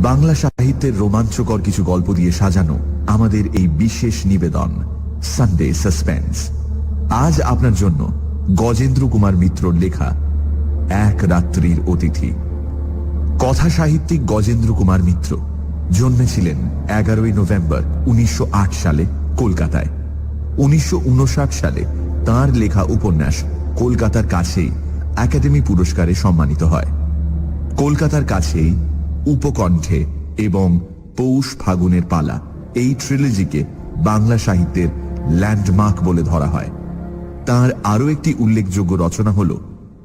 বাংলা সাহিত্যের রোমাঞ্চকর কিছু গল্প দিয়ে সাজানো আমাদের এই বিশেষ নিবেদন সানডে সাসপেন্স। আজ আপনার জন্য গজেন্দ্র কুমার মিত্রর লেখা এক রাত্রির অতিথি। কথা সাহিত্যিক গজেন্দ্র কুমার মিত্র জন্মেছিলেন 11ই নভেম্বর 1908 সালে কলকাতায়। 1959 সালে তাঁর লেখা উপন্যাস কলকাতার কাছেই একাডেমি পুরস্কারে সম্মানিত হয়। কলকাতার কাছেই, উপকণ্ঠে এবং পৌষ ফাগুনের পালা এই ট্রিলজিকে বাংলা সাহিত্যের ল্যান্ডমার্ক বলে ধরা হয়। তার আরো একটি উল্লেখযোগ্য রচনা হল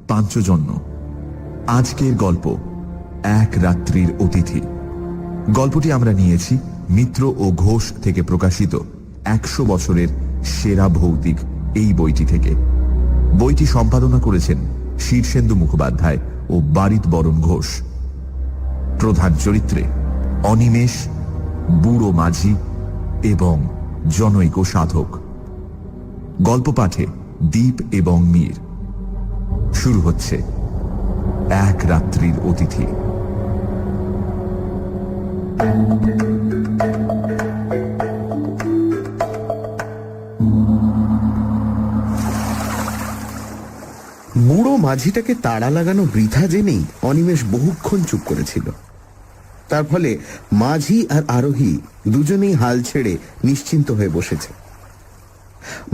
পাঞ্চজন্য। আজকের গল্প এক রাত্রির অতিথি। গল্পটি আমরা নিয়েছি মিত্র ও ঘোষ থেকে প্রকাশিত 100 বছরের সেরা ভৌতিক এই বইটি থেকে। বইটি সম্পাদনা করেছেন শীর্ষেন্দু মুখোপাধ্যায় ও বারিত বরণ ঘোষ। প্রধান চরিত্রে অনিমেষ, বুড়ো মাঝি এবং জনৈক সাধক। গল্প পাঠে দীপ এবং মীর। শুরু হচ্ছে এক রাত্রির অতিথি। বুড়ো মাঝিটাকে তাড়া লাগানো বৃথা জেনেই অনিমেষ বহুক্ষণ চুপ করেছিল। তার ফলে মাঝি আর আরোহী দুজনেই হাল ছেড়ে নিশ্চিন্ত হয়ে বসেছে।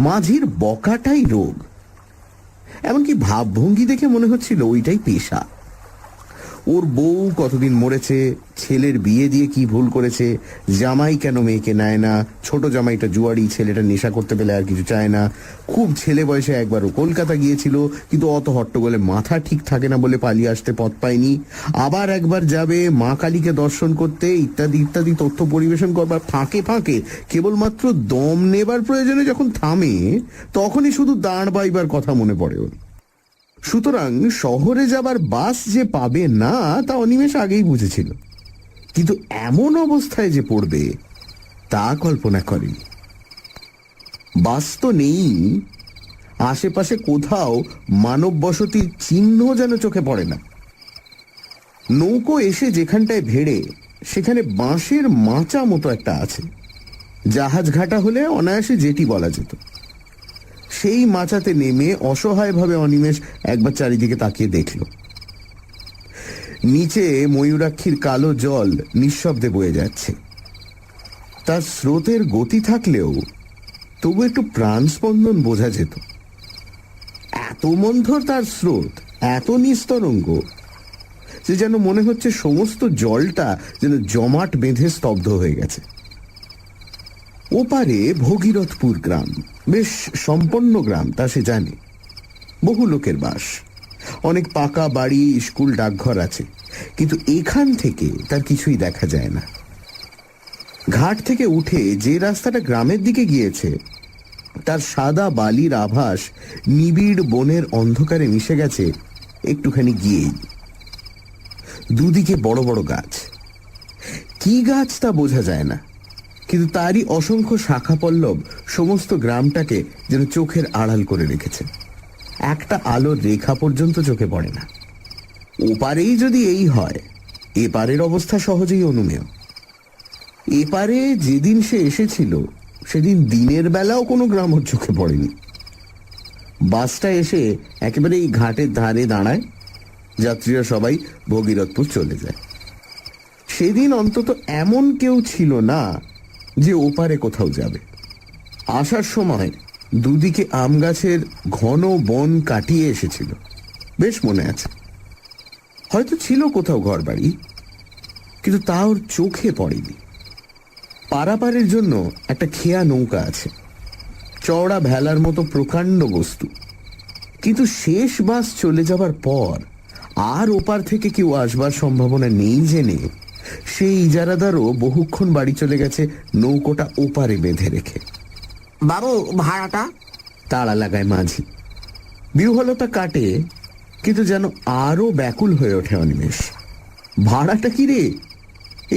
মাঝির বকাটাই রোগ, এমনকি ভাবভঙ্গি দেখে মনে হচ্ছিল ওইটাই পেশা। ওর বউ কতদিন মরেছে, ছেলের বিয়ে দিয়ে কি ভুল করেছে, জামাই কেন মেয়েকে নেয় না, ছোট জামাইটা জুয়ারি, ছেলেটা নেশা করতে পেলে আর কিছু চায় না, খুব ছেলে বয়সে একবারও কলকাতা গিয়েছিল কিন্তু অত হট্টগোলে মাথা ঠিক থাকে না বলে পালিয়ে আসতে পথ পায়নি, আবার একবার যাবে মা কালীকে দর্শন করতে, ইত্যাদি ইত্যাদি তথ্য পরিবেশন করবার ফাঁকে ফাঁকে কেবলমাত্র দম নেবার প্রয়োজনে যখন থামে তখনই শুধু দাঁড় বাইবার কথা মনে পড়ে ওর। সুতরাং শহরে যাবার বাস যে পাবে না তা অনিমেষ আগেই বুঝেছিল, কিন্তু এমন অবস্থায় যে পড়বে তা কল্পনা করেনি। বাস তো নেই, আশেপাশে কোথাও মানব বসতির চিহ্ন যেন চোখে পড়ে না। নৌকো এসে যেখানটায় ভেড়ে সেখানে বাঁশের মাচা মতো একটা আছে, জাহাজ ঘাটা হলে অনায়াসে জেটি বলা যেত। সেই মাচাতে নেমে অসহায়ভাবে অনিমেষ একবার চারিদিকে তাকিয়ে দেখল। নিচে ময়ূরাক্ষীর কালো জল নিঃশব্দে বয়ে যাচ্ছে। তার স্রোতের গতি থাকলেও তবু একটু প্রাণ স্পন্দন বোঝা যেত। এত মন্থর তার স্রোত, এত নিস্তরঙ্গ যে যেন মনে হচ্ছে সমস্ত জলটা যেন জমাট বেঁধে স্তব্ধ হয়ে গেছে। ওপারে ভগীরথপুর গ্রাম, বেশ সম্পন্ন গ্রাম তা সে জানে। বহু লোকের বাস, অনেক পাকা বাড়ি, স্কুল, ডাকঘর আছে, কিন্তু এখান থেকে তার কিছুই দেখা যায় না। ঘাট থেকে উঠে যে রাস্তাটা গ্রামের দিকে গিয়েছে তার সাদা বালির আভাস নিবিড় বনের অন্ধকারে মিশে গেছে একটুখানি গিয়েই। দুদিকে বড় বড় গাছ, কি গাছ তা বোঝা যায় না, কিন্তু তারই অসংখ্য শাখা পল্লব সমস্ত গ্রামটাকে যেন চোখের আড়াল করে রেখেছে। একটা আলোর রেখা পর্যন্ত চোখে পড়ে না। ওপারেই যদি এই হয়, এপারের অবস্থা সহজেই অনুমেয়। এপারে যেদিন সে এসেছিল সেদিন দিনের বেলাও কোনো গ্রাম ওর চোখে পড়েনি। বাসটা এসে একেবারে এই ঘাটের ধারে দাঁড়ায়, যাত্রীরা সবাই ভগীরথপুর চলে যায়। সেদিন অন্তত এমন কেউ ছিল না যে ওপারে কোথাও যাবে। আসার সময় দুদিকে আম গাছের ঘন বন কাটিয়ে এসেছিল, বেশ মনে আছে। হয়তো ছিল কোথাও ঘর বাড়ি, কিন্তু তা ওর চোখে পড়েনি। পারাপারের জন্য একটা খেয়া নৌকা আছে, চওড়া ভেলার মতো প্রকাণ্ড বস্তু, কিন্তু শেষ বাস চলে যাবার পর আর ওপার থেকে কেউ আসবার সম্ভাবনা নেই জেনে সেই ইজারাদারও বহুক্ষণ বাড়ি চলে গেছে নৌকোটা ওপারে বেঁধে রেখে। বাবু, ভাড়াটা? তাড়া লাগায় মাঝি। বিহ্বলতা কাটে, কিন্তু যেন আরো ব্যাকুল হয়ে ওঠে অনিমেষ। ভাড়াটা কি রে?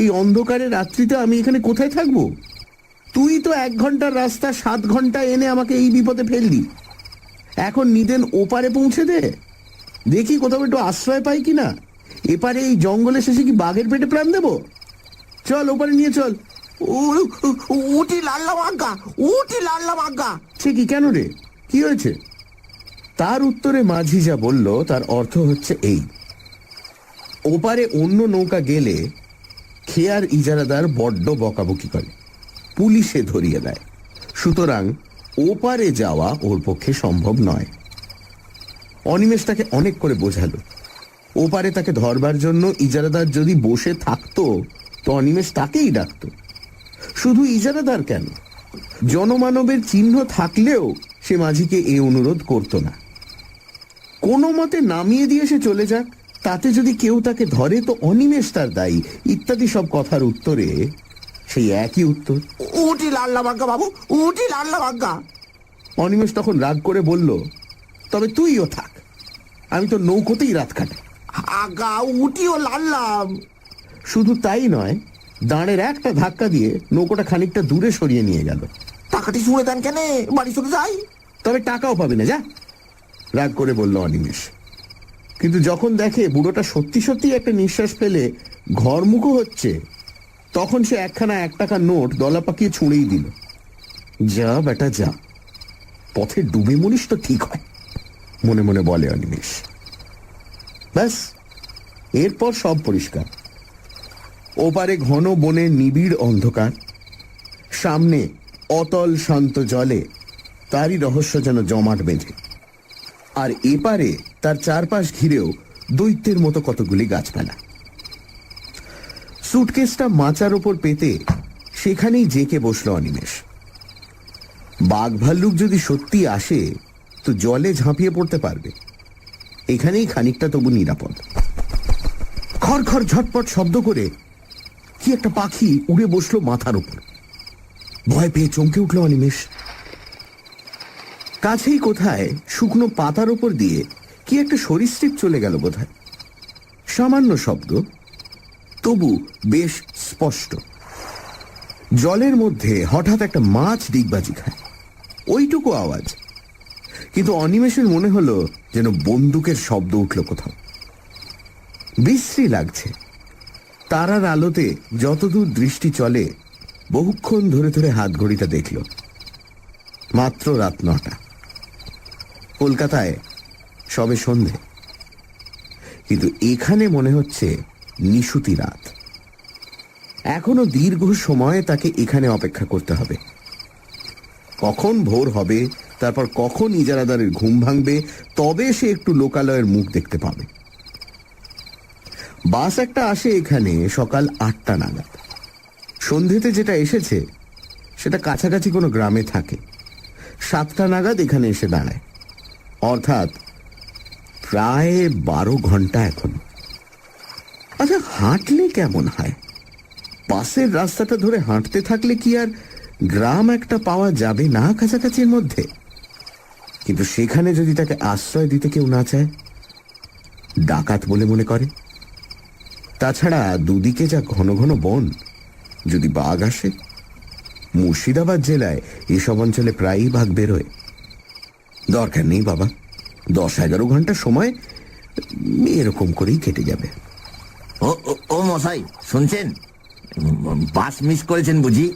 এই অন্ধকারে রাত্রিতে আমি এখানে কোথায় থাকবো? তুই তো 1 ঘন্টার রাস্তা 7 ঘন্টা এনে আমাকে এই বিপদে ফেললি। এখন নিদেন ওপারে পৌঁছে দে, দেখি কোথাও একটু আশ্রয় পাই কিনা। এপারে এই জঙ্গলে শেষে কি বাঘের পেটে প্রাণ দেব? চল ওপারে নিয়ে চল। উঠি লাল্লা বাগ্গা, উঠি লাল্লা বাগ্গা। সে কি, কেন রে, কি হয়েছে? তার উত্তরে মাঝি যা বলল তার অর্থ হচ্ছে এই: ওপারে অন্য নৌকা গেলে খেয়ার ইজারাদার বড্ড বকাবকি করে, পুলিশে ধরিয়ে দেয়, সুতরাং ওপারে যাওয়া ওর পক্ষে সম্ভব নয়। অনিমেষ তাকে অনেক করে বোঝালো। ওপারে তাকে ধরবার জন্য ইজারাদার যদি বসে থাকতো তো অনিমেষ তাকেই ডাকতো। শুধু ইজারাদার কেন, জনমানবের চিহ্ন থাকলেও সে মাঝিকে এ অনুরোধ করত না। কোনো মতে নামিয়ে দিয়ে সে চলে যাক, তাতে যদি কেউ তাকে ধরে তো অনিমেষ তার দায়ী, ইত্যাদি সব কথার উত্তরে সেই একই উত্তর, উঠি লাল্লা বাগ্গা বাবু, উঠি লাল্লা বাগ্গা। অনিমেষ তখন রাগ করে বলল, তবে তুইও থাক, আমি তো নৌকোতেই রাত কাটাই। আজ্ঞা উঠিও লাল্লাম। শুধু তাই নয়, দাঁড়ের একটা ধাক্কা দিয়ে নৌকোটা খানিকটা দূরে সরিয়ে নিয়ে গেল। টাকাটি শুনে দেন কেন, বাড়ি চলে যাই। তবে টাকাও পাবে না, যা, রাগ করে বলল অনিমেষ। কিন্তু যখন দেখে বুড়োটা সত্যি সত্যি একটা নিঃশ্বাস ফেলে ঘরমুখো হচ্ছে, তখন সে একখানা 1 টাকার নোট দলা পাকিয়ে ছুঁড়েই দিল। যা বেটা যা, পথে ডুবে মরিস তো ঠিক হয়, মনে মনে বলে অনিমেষ। ব্যাস, এরপর সব পরিষ্কার। ওপারে ঘন বনে নিবিড় অন্ধকার, সামনে অতল শান্ত জলে তারই রহস্য যেন জমাট বেঁধে, আর এপারে তার চারপাশ ঘিরেও দৈত্যের মতো কতগুলি গাছপালা। সুটকেসটা মাচার ওপর পেতে সেখানেই জেকে বসল অনিমেষ। বাঘ ভাল্লুক যদি সত্যি আসে তো জলে ঝাঁপিয়ে পড়তে পারবে, এখানেই খানিকটা তবু নিরাপদ। খড় খড় ঝটপট শব্দ করে কি একটা পাখি উড়ে বসলো মাথার উপর। ভয় পেয়ে চমকে উঠল অনিমেষ। কাছেই কোথায় শুকনো পাতার উপর দিয়ে কি একটা সরীসৃপ চলে গেল বোধহয়। সামান্য শব্দ, তবু বেশ স্পষ্ট। জলের মধ্যে হঠাৎ একটা মাছ ডিগবাজি খায়, ওইটুকু আওয়াজ। কিন্তু অনিমেষের মনে হলো যেন বন্দুকের শব্দ উঠল কোথাও। বিশ্রী লাগছে। তারার আলোতে যতদূর দৃষ্টি চলে বহুক্ষণ ধরে ধরে হাত ঘড়িটা দেখল। মাত্র রাত 9টা। কলকাতায় সবে সন্ধে, কিন্তু এখানে মনে হচ্ছে নিশুতি রাত। এখনো দীর্ঘ সময় তাকে এখানে অপেক্ষা করতে হবে। কখন ভোর হবে, তারপর কখন ইজারাদারের ঘুম ভাঙবে, তবে সে একটু লোকালয়ের মুখ দেখতে পাবে। বাস একটা আসে এখানে সকাল 8টা নাগাদ। সন্ধেতে যেটা এসেছে সেটা কাছাকাছি কোনো গ্রামে থাকে। 7টা নাগাদ এখানে এসে দাঁড়ায়, অর্থাৎ প্রায় 12 ঘন্টা এখন। আচ্ছা, হাঁটলে কেমন হয়? পাশের রাস্তাটা ধরে হাঁটতে থাকলে কি আর গ্রাম একটা পাওয়া যাবে না কাছাকাছির মধ্যে? কিন্তু সেখানে যদি তাকে আশ্রয় দিতে কেউ না চায়, ডাকাত বলে মনে করে। তাছাড়া দুদিকে যা ঘন ঘন বন, যদি বাঘ আসে। মুর্শিদাবাদ জেলায় এসব অঞ্চলে প্রায়ই বাঘ বেরোয়। দরকার নেই বাবা, 10-11 ঘন্টা সময় এরকম করেই কেটে যাবে। ও মশাই শুনছেন, বাস মিস করেছেন বুঝি?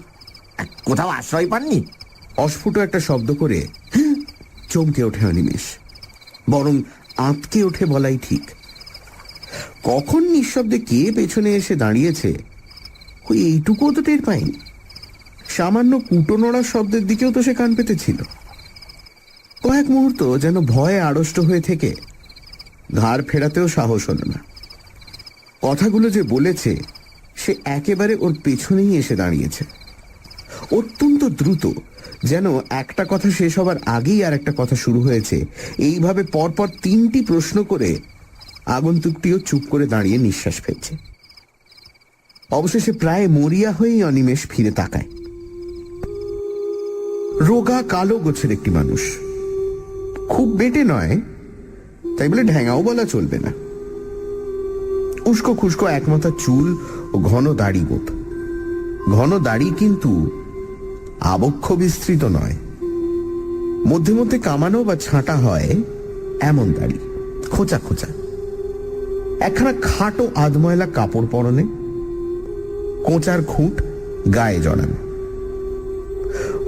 কোথাও আশ্রয় পাননি? অস্ফুট একটা শব্দ করে চমকে ওঠে অনিমেষ, বরং আঁতকে ওঠে বলাই ঠিক। কখন নিঃশব্দে কে পেছনে এসে দাঁড়িয়েছে ওই এইটুকুও তো টের পায়নি। সামান্য কুটো নড়ার শব্দের দিকেও তো সে কান পেতেছিল। কয়েক মুহূর্ত যেন ভয়ে আড়ষ্ট হয়ে থেকে ঘাড় ফেরাতেও সাহস হল না। কথাগুলো যে বলেছে সে একেবারে ওর পেছনেই এসে দাঁড়িয়েছে, অত্যন্ত দ্রুত, যেন একটা কথা শেষ হবার আগেই আর একটা কথা শুরু হয়েছে। এইভাবে পরপর 3টি প্রশ্ন করে আগন্তুকটিও চুপ করে দাঁড়িয়ে নিঃশ্বাস ফেলছে। অবশেষে প্রায় মরিয়া হয়েই অনিমেষ ফিরে তাকায়। রোগা কালো গোছের একটি মানুষ, খুব বেটে নয়, তাই বলে ঢ্যাঙাও বলা চলবে না। উস্কো খুস্কো একমাথা চুল ও ঘন দাড়ি গোপ। ঘন দাড়ি কিন্তু আবক্ষ বিস্তৃত নয়, মধ্যে মধ্যে কামানো বা ছাঁটা হয় এমন দাড়ি, খোঁচা খোঁচা। একখানা খাটো আধময়লা কাপড় পরনে, কোঁচার খুঁট গায়ে জড়ানো,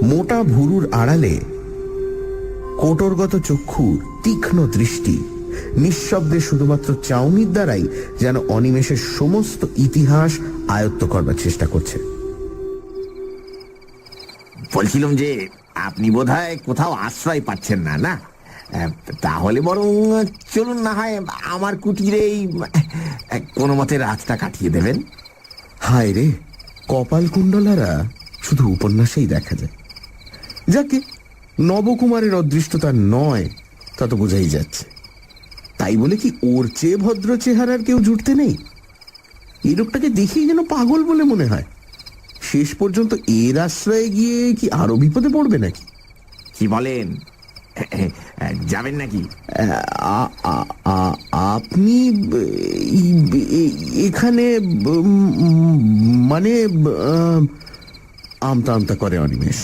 মোটা ভুরুর আড়ালে কোটরগত চক্ষুর তীক্ষ্ণ দৃষ্টি নিঃশব্দে শুধুমাত্র চাউনির দ্বারাই যেন অনিমেষের সমস্ত ইতিহাস আয়ত্ত করবার চেষ্টা করছে। বলছিলাম যে আপনি বোধহয় কোথাও আশ্রয় পাচ্ছেন না, না? তাহলে বরং চলুন না হয় আমার কুটিরেই কোনো মতে রাতটা কাটিয়ে দেবেন। হায় রে, কপাল কুণ্ডলারা শুধু উপন্যাসেই দেখা যায়। যাকে নবকুমারের অদৃষ্টতা নয় তা তো বোঝাই যাচ্ছে। তাই বলে কি ওর চেয়ে ভদ্র চেহারার কেউ জুটতে নেই? এই লোকটাকে দেখেই যেন পাগল বলে মনে হয়। শেষ পর্যন্ত এর আশ্রয়ে গিয়ে কি আরো বিপদে পড়বে নাকি? কি বলেন, যাবেন নাকি? আপনি এখানে মানে আমতা আমতা করে অনিমেষ।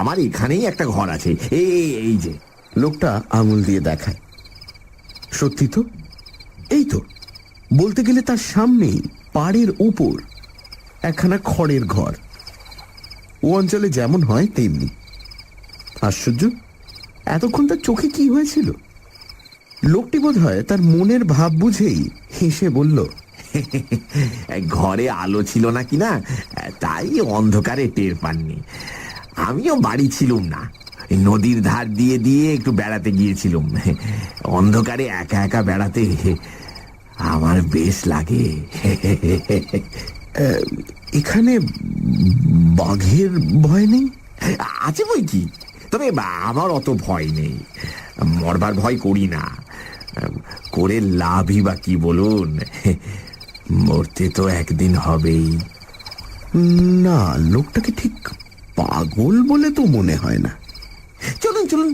আমার এখানেই একটা ঘর আছে, এই যে। লোকটা আঙুল দিয়ে দেখায়। সত্যি তো, এই তো। বলতে গেলে তার সামনেই পাড়ের উপর একখানা খড়ের ঘর। ও অঞ্চলে যেমন হয় তেমনি। আশ্চর্য, এতক্ষণ তার চোখে কি হয়েছিল? লোকটি বোধ হয় তার মনের ভাব বুঝেই হেসে বলল, ঘরে আলো ছিল না কিনা, তাই অন্ধকারে টের পাননি। আমিও বাড়ি ছিলুম না, নদীর ধার দিয়ে দিয়ে একটু বেড়াতে গিয়েছিলুম। অন্ধকারে একা একা বেড়াতে আমার বেশ লাগে। এখানে বাঘের ভয় নেই? আছে বই কি, তবে আমার অত ভয় নেই। মরবার ভয় করি না, করে লাভই বা কি বলুন? মরতে তো একদিন হবেই। না, লোকটাকে ঠিক পাগল বলে তো মনে হয় না। চলুন চলুন,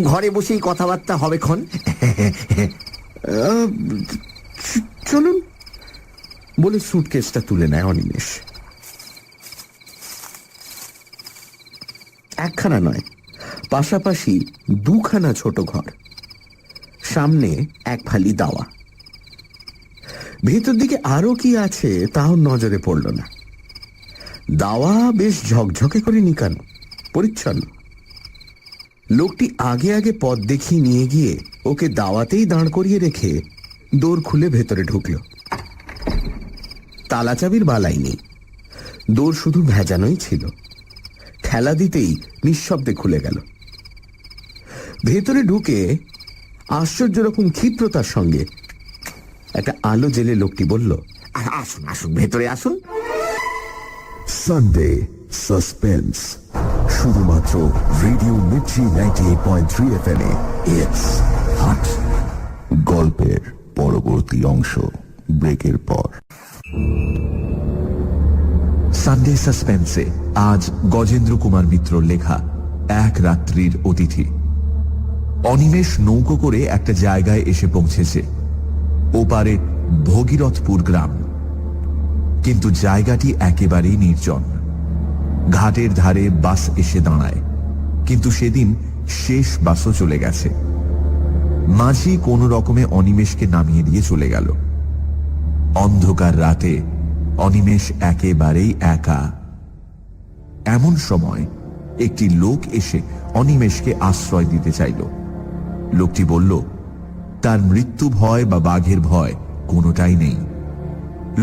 ঘরে বসেই কথাবার্তা হবে ক্ষণ। চলুন বলে সুটকেসটা তুলে নেয় অনিমেষ। একখানা নয়, পাশাপাশি দুখানা ছোট ঘর, সামনে এক ফালি দাওয়া। ভেতর দিকে আরো কি আছে তাও নজরে পড়ল না। দাওয়া বেশ ঝকঝকে করে নিকানো, পরিচ্ছন্ন। লোকটি আগে আগে পথ দেখিয়ে নিয়ে গিয়ে ওকে দাওয়াতেই দাঁড় করিয়ে রেখে দোর খুলে ভেতরে ঢুকল। তালা চাবির বালাই নেই, দোর শুধু ভেজানোই ছিল। ঠেলা দিতেই নিঃশব্দে খুলে গেল। ভেতরে ঢুকে আশ্চর্য রকম ক্ষিপ্রতার সঙ্গে একটা আলো জেলে লোকটি বলল, আসুন আসুন, ভেতরে আসুন। সানডে সাসপেন্স, শুধুমাত্র রেডিও মির্চি 98.3 FM এ। It's hot. গল্পের পরবর্তী অংশ ব্রেকের পর। সানডে সাসপেন্সে আজ গজেন্দ্র কুমার মিত্রর লেখা এক রাত্রির অতিথি। অনিমেষ নৌকো করে একটা জায়গায় এসে পৌঁছেছে, ওপারে ভগীরথপুর গ্রাম। কিন্তু জায়গাটি একেবারেই নির্জন। ঘাটের ধারে বাস এসে দাঁড়ায়, কিন্তু সেদিন শেষ বাসও চলে গেছে। মাঝি কোন রকমে অনিমেষকে নামিয়ে দিয়ে চলে গেল। অন্ধকার রাতে অনিমেষ একেবারেই একা। এমন সময় একটি লোক এসে অনিমেষকে আশ্রয় দিতে চাইল। লোকটি বলল, তার মৃত্যু ভয় বা বাঘের ভয় কোনোটাই নেই।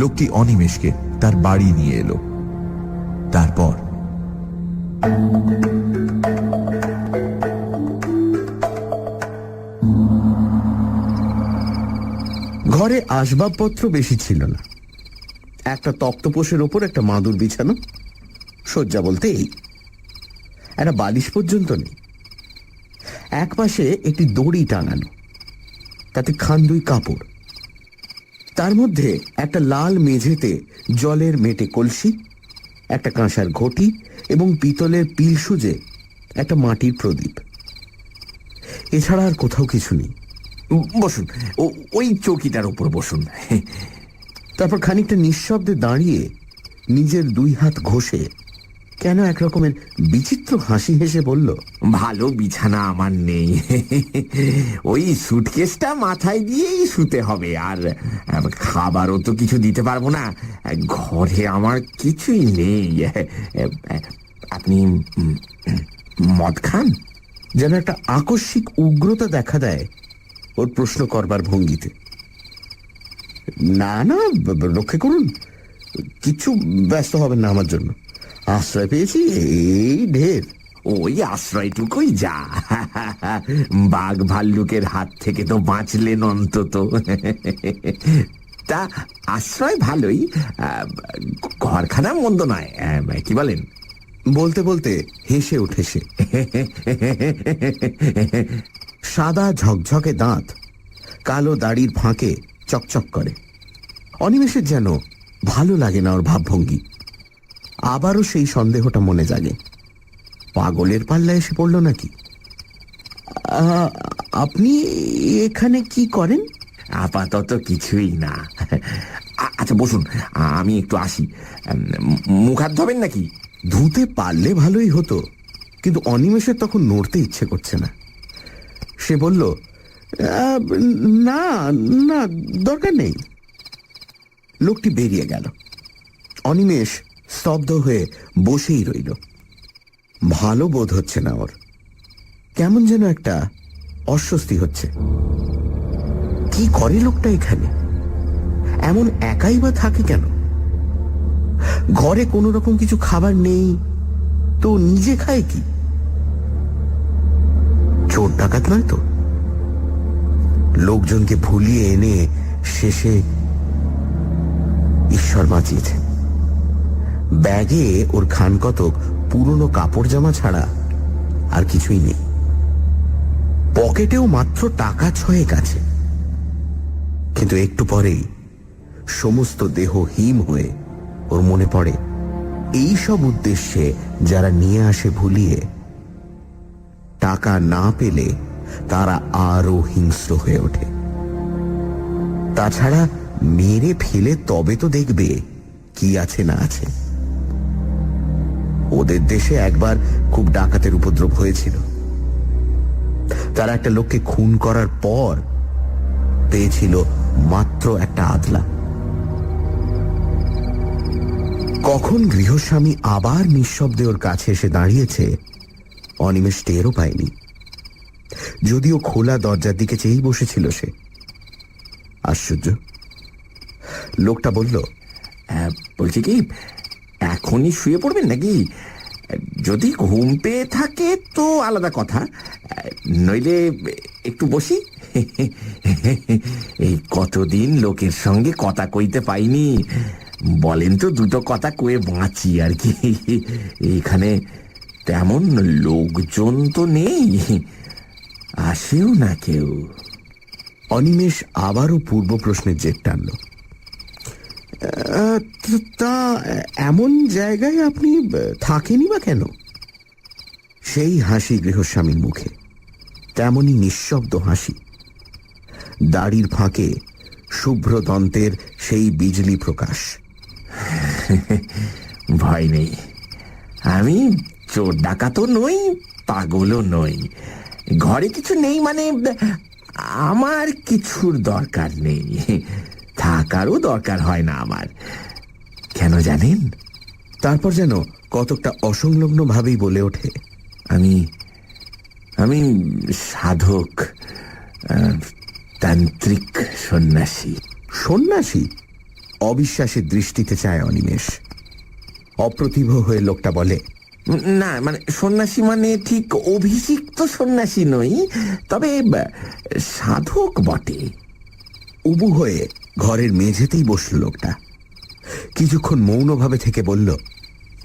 লোকটি অনিমেষকে তার বাড়ি নিয়ে এলো। তারপর ঘরে আসবাবপত্র বেশি ছিল না। একটা তক্তপোষের ওপর একটা মাদুর বিছানো, শয্যা বলতে এই। একটা বালিশ পর্যন্ত নেই। এক পাশে একটি দড়ি টাঙানো, তাতে খান্দুই কাপড়। তার মধ্যে একটা লাল মেঝেতে জলের মেটে কলসি, একটা কাঁসার ঘটি এবং পিতলের পিল সুজে একটা মাটির প্রদীপ। এছাড়া আর কোথাও কিছু নেই। বসুন, ওই চৌকিটার উপর বসুন। তারপর খানিকটা নিঃশব্দে দাঁড়িয়ে নিজের দুই হাত ঘষে কেন এক রকমের বিচিত্র হাসি হেসে বলল, ভালো বিছানা আমার নেই। ওই সুটকেসটা মাথায় দিয়েই শুতে হবে, আর খাবারও তো কিছু দিতে পারবো না। ঘরে আমার কিছুই নেই। আপনি মদ খান? যেন একটা আকস্মিক উগ্রতা দেখা দেয় ওর প্রশ্ন করবার ভঙ্গিতে। না না, রক্ষে করুন, কিচ্ছু ব্যস্ত হবেন না আমার জন্য। আশ্রয় পেয়েছি, এই ঢের। ওই আশ্রয়টুকুই যা। বাঘ ভাল্লুকের হাত থেকে তো বাঁচলেন অন্তত। তা আশ্রয় ভালোই, ঘরখানা মন্দ নয়, কি বলেন? বলতে বলতে হেসে উঠে সে। সাদা ঝকঝকে দাঁত কালো দাড়ির ফাঁকে চকচক করে। অনিমেষের যেন ভালো লাগে না ওর ভাবভঙ্গি। আবারও সেই সন্দেহটা মনে জাগে, পাগলের পাল্লা এসে পড়ল নাকি। আপনি এখানে কি করেন? আপাতত কিছুই না। আচ্ছা বসুন, আমি একটু আসি। মুখ হাত ধোবেন নাকি? ধুতে পারলে ভালোই হতো, কিন্তু অনিমেষের তখন নড়তে ইচ্ছে করছে না। সে বলল, না না, দরকার নেই। লোকটি বেরিয়ে গেল। অনিমেষ স্তব্ধ হয়ে বসেই রইল। ভালো বোধ হচ্ছে না ওর, কেমন যেন একটা অস্বস্তি হচ্ছে। কি করে লোকটা এখানে? এমন একাই বা থাকে কেন? ঘরে কোনো রকম কিছু খাবার নেই তো নিজে খায় কি? চোর ডাকাত নয় তো? লোকজনকে ভুলিয়ে এনে শেষে ঈশ্বর বাঁচিয়েছে। ব্যাগে ওর খান কতক পুরনো কাপড় জামা ছাড়া আর কিছুই নেই। পকেটেও মাত্র টাকা 6 আছে। কিন্তু একটু পরেই সমস্ত দেহ হিম হয়ে ওর মনে পড়ে, এই সব উদ্দেশ্যে যারা নিয়ে আসে ভুলিয়ে, টাকা না পেলে তারা আরো হিংস্র হয়ে ওঠে। তাছাড়া মেরে ফেলে তবে তো দেখবে কি আছে না আছে। ওদের দেশে একবার খুব ডাকাতের উপদ্রব হয়েছিল। তারা একটা লোককে খুন করার পর পেয়েছিল মাত্র একটা আদলা। কখন গৃহস্বামী আবার নিঃশব্দে ওর কাছে এসে দাঁড়িয়েছে অনিমেষ টেরও পায়নি। যদিও খোলা দরজার দিকে চেয়েই বসেছিল সে। আশ্চর্য। লোকটা বলল, বলছি কি, এখনই শুয়ে পড়বেন নাকি? যদি ঘুম পেয়ে থাকে তো আলাদা কথা, নইলে একটু বসি। এই কতদিন লোকের সঙ্গে কথা কইতে পাইনি, বলেন তো দুটো কথা কয়ে বাঁচি আর কি। এখানে তেমন লোকজন তো নেই, আসেও না কেউ। অনিমেষ আবারও পূর্ব প্রশ্নের জের টানল। তা এমন জায়গায় আপনি থাকেনি বা কেন? সেই হাসি গৃহস্বামীর মুখে, তেমনই নিঃশব্দ হাসি। দাড়ির ফাঁকে শুভ্র দন্তের সেই বিজলি প্রকাশ। ভয় নেই, আমি চোর ডাকাতও নই, পাগলও নই। ঘরে কিছু নেই মানে আমার কিছুর দরকার নেই, থাকারও দরকার হয় না আমার। কেন জানেন? তারপর যেন কতকটা অসংলগ্ন ভাবেই বলে ওঠে, আমি আমি সাধক, তান্ত্রিক, সন্ন্যাসী। সন্ন্যাসী? অবিশ্বাসের দৃষ্টিতে চায় অনিমেষ। অপ্রতিভ হয়ে লোকটা বলে, না মানে সন্ন্যাসী মানে ঠিক অভিষিক্ত সন্ন্যাসী নই, তবে সাধক বটে। উবু হয়ে ঘরের মেঝেতেই বসল লোকটা। কিছুক্ষণ মৌনভাবে থেকে বলল,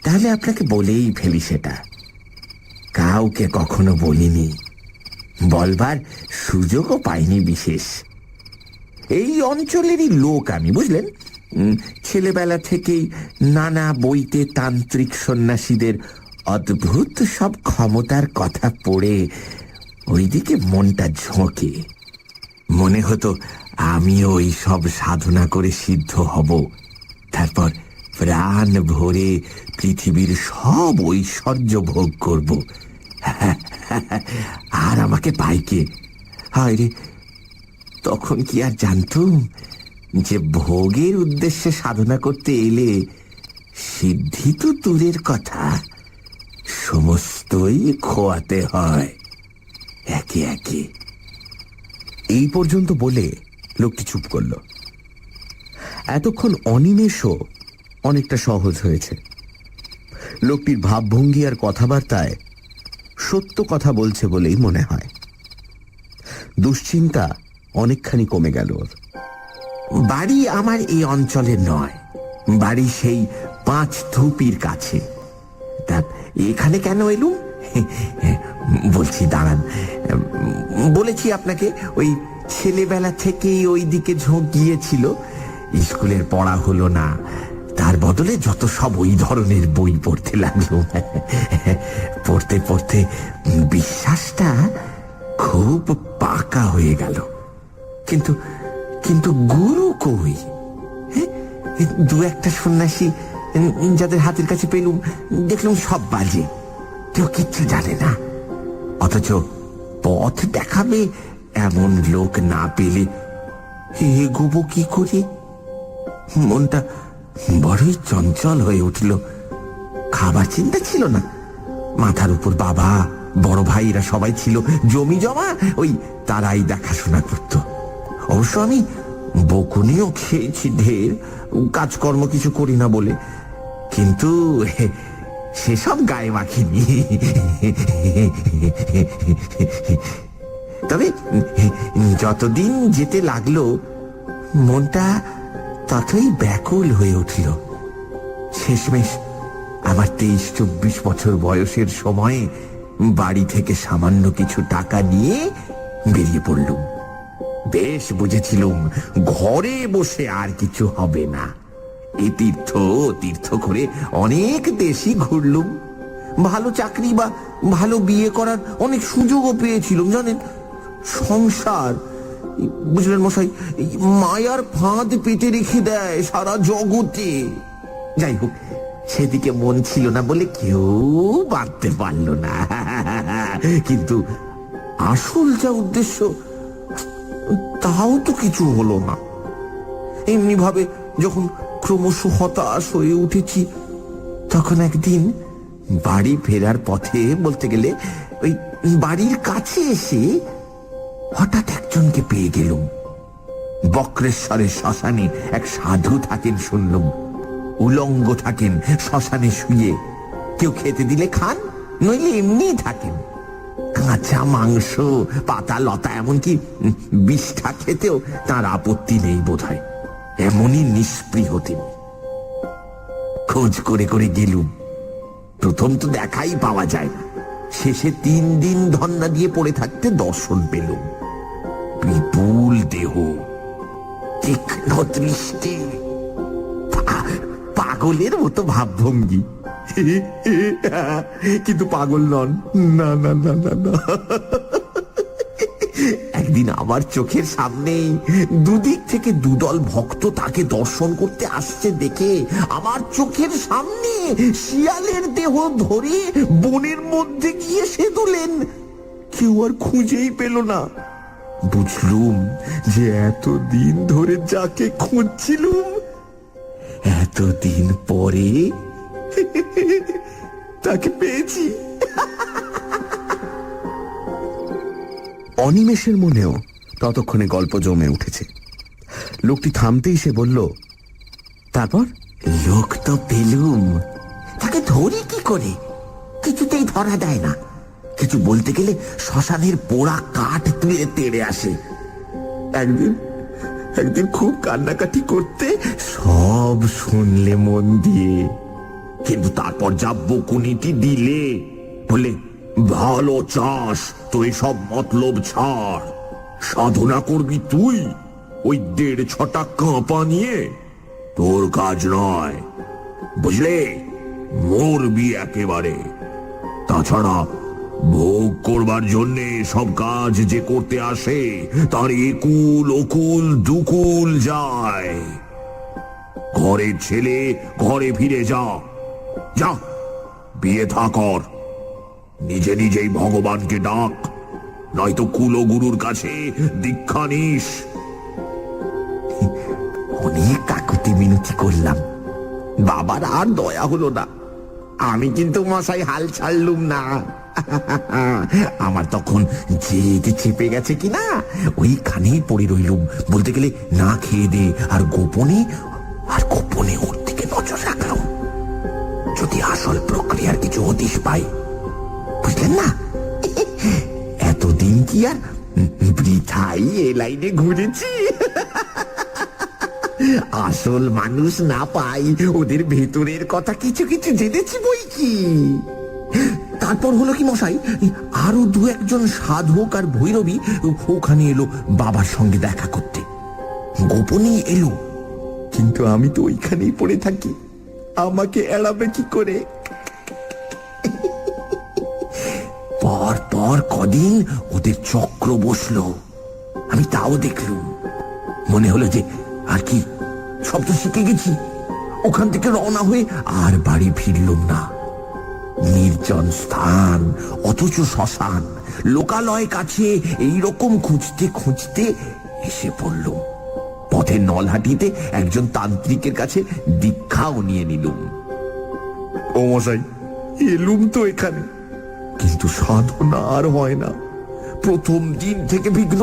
তাহলে আপনাকে বলেই ফেলি, সেটা কাউকে কখনো বলিনি, বলবার সুযোগও পাইনি বিশেষ। এই অঞ্চলেরই লোক আমি, বুঝলেন। ছেলেবেলা থেকেই নানা বইতে তান্ত্রিক সন্ন্যাসীদের অদ্ভুত সব ক্ষমতার কথা পড়ে ওইদিকে মনটা ঝোঁকে। মনে হতো আমিও ওই সব সাধনা করে সিদ্ধ হব, তারপর প্রাণ ভরে পৃথিবীর সব ঐশ্বর্য ভোগ করব। আর আমাকে পাই কে? হায় রে, তখন কি আর জানতুম যে ভোগের উদ্দেশ্যে সাধনা করতে এলে সিদ্ধি তো দূরের কথা, সমস্তই খোয়াতে হয় একে একে। এই পর্যন্ত বলে লোকটি চুপ করল। এতক্ষণ অনিমেষও অনেকটা সহজ হয়েছে। লোকটির ভাবভঙ্গি আর কথাবার্তায় সত্য কথা বলছে বলেই মনে হয়। দুশ্চিন্তা অনেকখানি কমে গেল ওর। বাড়ি আমার এই অঞ্চলে নয়, বাড়ি সেই 5 ধুপির কাছে। তা এখানে কেন এলুম? বলছি, দাঁড়ান। বলেছি আপনাকে, ওই ছেলেবেলা থেকেই ওই দিকে ঝোঁক গিয়েছিল। স্কুলের পড়া হলো না, তার বদলে যত সব ওই ধরনের বই পড়তে লাগলো। পড়তে পড়তে বিশ্বাসটা খুব পাকা হয়ে গেল। কিন্তু কিন্তু গুরু কই? 2-1 সন্ন্যাসী যাদের হাতের কাছে পেলুম, দেখলাম সব বাজে, কেউ কিচ্ছু জানে না। অথচ পথ দেখাবে এমন লোক না পেলে এগোবো কি করে? মনটা বড়ই চঞ্চল হয়ে উঠল। খাবার চিন্তা ছিল না, মাথার উপর বাবা, বড় ভাইরা সবাই ছিল, জমি জমা ওই তারাই দেখাশোনা করত। অবশ্য আমি বকুনিও খেয়েছি ঢের, কাজকর্ম কিছু করি না বলে, কিন্তু সেসব গায়ে মাখিনি। তবে যতদিন যেতে লাগলো মনটা ততই ব্যাকুল হয়ে উঠল। শেষমেশ আমার 23-24 বছর বয়সের সময়ে বাড়ি থেকে সামান্য কিছু টাকা নিয়ে বেরিয়ে পড়লুম। বেশ বুঝেছিলুম ঘরে বসে আর কিছু হবে না। এই তীর্থ করে অনেক দেশই ঘুরলুম। ভালো চাকরি বা ভালো বিয়ে করার অনেক সুযোগও পেয়েছিলুম, জানেন। সংসার, বুঝলেন মশাই, মায়ার ফাঁদ পেতে রেখে দেয় সারা জগতে। যাই হোক, সেদিকে মন ছিল না বলে কেউ বাঁধতে পারল না। কিন্তু আসল যা উদ্দেশ্য, তাও তো কিছু হলো না। এমনি ভাবে যখন ক্রমশ হতাশ হয়ে উঠেছি, তখন একদিন বাড়ি ফেরার পথে, বলতে গেলে ওই বাড়ির কাছে এসে হঠাৎ একজনকে পেয়ে গেলুম। বক্রেশ্বরের শ্মশানে এক সাধু থাকেন শুনলুম। উলঙ্গ থাকেন শ্মশানে শুয়ে, কেউ খেতে দিলে খান, নইলে এমনি থাকেন। কাঁচা মাংস, পাতা লতা, এমনকি বিষ্ঠা খেতেও তার আপত্তি নেই বোধহয়, এমনই নিষ্পৃহ তিনি। খোঁজ করে করে গেলুম। প্রথম তো দেখাই পাওয়া যায় না, শেষে 3 দিন ধন্না দিয়ে পড়ে থাকতে দর্শন পেলুম। বিপুল দেহ, তীক্ষ্ণ দৃষ্টি, পাগলের মতো ভাবভঙ্গি। কিন্তু পাগল নন, না না না না না। একদিন আমার চোখের সামনে দুদিক থেকে দুদল ভক্ত তাকে দর্শন করতে আসছে দেখে আমার চোখের সামনে শিয়ালের দেহ ধরে বনের মধ্যে গিয়ে সেদুলেন। কেউ আর খুঁজেই পেল না। বুঝলুম যে এতদিন ধরে যাকে খুঁজছিলুম, এতদিন পরে তাকে পেয়েছি। অনিমেষের মনেও ততক্ষণে গল্প জমে উঠেছে। লোকটি থামতেই সে বলল, তারপর? লোক তো পেলুম, তাকে ধরি কি করে? কিছুতেই ধরা দেয় না। কিছু বলতে গেলে শ্মশানের পোড়া কাঠ তুলে তেড়ে আসে। একদিন খুব কান্নাকাটি করতে সব শুনলে মন দিয়ে, কিন্তু তারপর যা বকুনিটি দিলে, বলে ভালো চাস তো এসব মতলব ছাড়, সাধনা করবি তুই ওই 1.5 কাঁপা নিয়ে, তোর কাজ নয়, বুঝলে, মরবি একেবারে। তাছাড়া ভোগ করবার জন্যে সব কাজ যে করতে আসে, তার একুল ওকুল দুকুল যায়। ঘরের ছেলে ঘরে ফিরে যা, যা বিয়ে থা কর, নিজে নিজেই ভগবানকে ডাক, নয়তো কুলগুরুর কাছে দীক্ষা নিস। অনেক কাকুতি মিনতি করলাম, বাবার আর দয়া হলো না। আমি কিন্তু মশাই হাল ছাড়লুম না। আমার তখন জেদ চেপে গেছে কিনা ওইখানেই পড়ে রইলুম, বলতে গেলে না খেয়ে দে, আর গোপনে ওর দিকে নজর রাখলাম, যদি আসল প্রক্রিয়ার কিছু হদিশ পাই। বুঝলেন না, এতদিন কি আর বৃথাই এ লাইনে ঘুরেছি। আসল মানুষ না পাই, ওদের ভেতরের কথা কিছু কিছু জেনেছি বই কি। তারপর হলো কি মশাই, আরো দু একজন সাধক আর ভৈরবী ওখানে এলো বাবার সঙ্গে দেখা করতে, গোপনে এলো। কিন্তু আমি তো ওইখানেই পড়ে থাকি, আমাকে এড়াবে কি করে? পর পর কদিন ওদের চক্র বসলো, আমি তাও দেখলুম। মনে হলো যে আর কি, সব তো শিখে গেছি। ওখান থেকে রওনা হয়ে আর বাড়ি ফিরলুম না। নির্জন স্থান, অথচ শ্মশান, লোকালয় কাছে, এইরকম খুঁজতে খুঁজতে এসে পড়লুম। পথের নলহাটিতে একজন তান্ত্রিকের কাছে দীক্ষাও নিয়ে নিলুম। ও মশাই, এলুম তো এখানে, কিন্তু সাধনা আর হয় না। প্রথম দিন থেকে বিঘ্ন,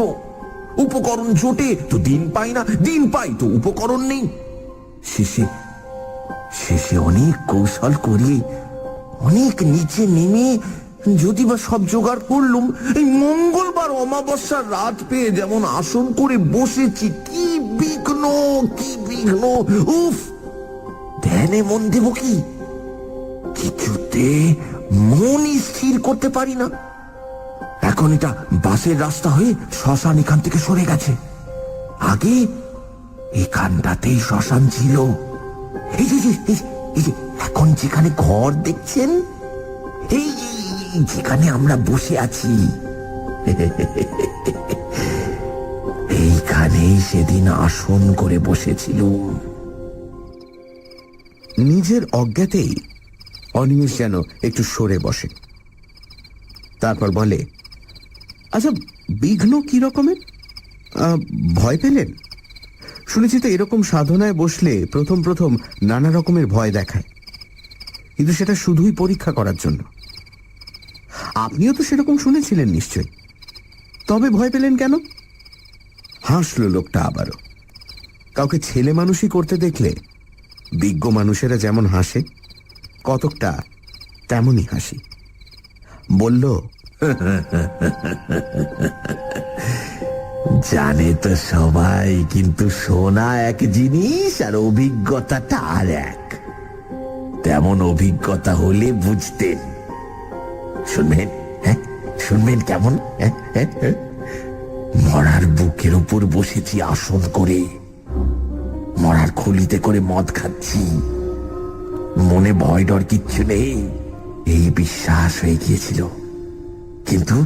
উপকরণ জোটে তো দিন পাই না, দিন পাই তো উপকরণ নেই। শেষে অনেক কৌশল করিয়ে, অনেক নিচে নেমে যদি বা সব জোগাড় করলুম, এই মঙ্গলবার অমাবস্যার রাত পেয়ে যেমন আসন করে বসেছি। কি বিঘ্ন, কি বিঘ্ন! উফ, ধ্যানে মন দেব কি, কিছুতে মনই স্থির করতে পারি না। এখন এটা বাসের রাস্তা হয়ে শ্মশান এখান থেকে সরে গেছে, আগে এখানটাতেই শ্মশান ছিল। এই যে এখন যেখানে ঘর দেখছেন, এই যেখানে আমরা বসে আছি, এইখানেই সেদিন আসন করে বসেছিলুম। নিজের অজ্ঞাতেই অনিমেষ যেন একটু সরে বসে, তারপর বলে, আচ্ছা, বিঘ্ন কি রকমের? ভয় পেলেন? শুনেছি তো এরকম সাধনায় বসলে প্রথম প্রথম নানা রকমের ভয় দেখায়, কিন্তু সেটা শুধুই পরীক্ষা করার জন্য। আপনিও তো সেরকম শুনেছিলেন নিশ্চয়, তবে ভয় পেলেন কেন? হাসলো লোকটা আবারও। কাউকে ছেলে মানুষই করতে দেখলে বিজ্ঞ মানুষেরা যেমন হাসে, কতকটা তেমনই হাসি। বলল, জানে তো সবাই, কিন্তু শোনা এক জিনিস আর অভিজ্ঞতাটা আর এক। তেমন অভিজ্ঞতা হলে বুঝতেন। শুনবেন? হ্যাঁ, শুনবেন কেমন? মরার বুকের উপর বসেছি আসন করে, মরার খুলিতে করে মদ খাচ্ছি, মনে ভয় ডর কিচ্ছু নেই, এই বিশ্বাস হয়ে গিয়েছিল। কিন্তু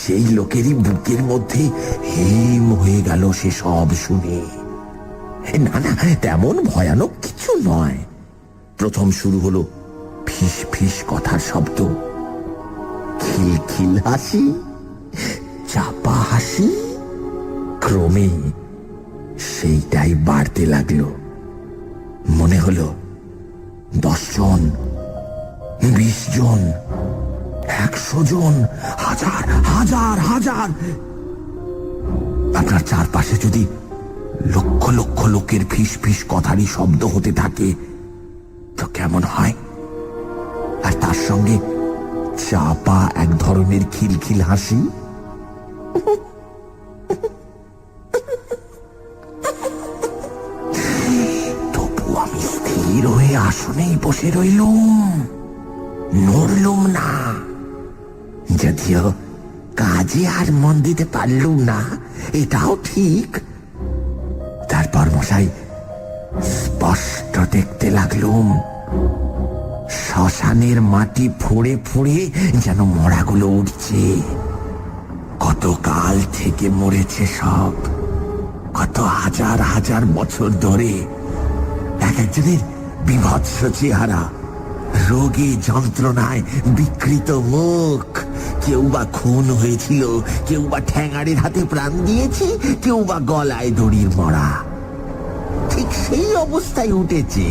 সেই লোকেরই বুকের মধ্যে হিম হয়ে গেল সে সব শুনে। না না, তেমন ভয়ানক কিছু নয়। প্রথম শুরু হলো ফিস ফিস কথার শব্দ, খিলখিল হাসি, চাপা হাসি। ক্রমে সেইটাই বাড়তে লাগলো। মনে হলো 10 জন, 20 জন, 100 জন, হাজার হাজার হাজার। আপনার চারপাশে যদি লক্ষ লক্ষ লোকের ফিস ফিস কথারই শব্দ হতে থাকে তো কেমন হয়? আর তার সঙ্গে চাপা এক ধরনের খিলখিল হাসি। তবু আমি স্থির হয়ে আসনেই বসে রইলুম, নড়লুম না। যদিও কাজে আর মন দিতে পারলুম না, এটাও ঠিক। তারপর মশাই স্পষ্ট দেখতে লাগলুম, শ্মশানের মাটি ফুঁড়ে ফুঁড়ে যেন মরাগুলো উঠছে। কত কাল থেকে মরেছে সব, কত হাজার হাজার বছর ধরে। এক একজনের বিভৎস চেহারা, রোগে যন্ত্রণায় বিকৃত মুখ। কেউ বা খুন হয়েছিল, কেউ বা ঠ্যাঙাড়ের হাতে প্রাণ দিয়েছে, কেউ বা গলায় দড়ির মরা। ঠিক সেই অবস্থায় উঠেছে,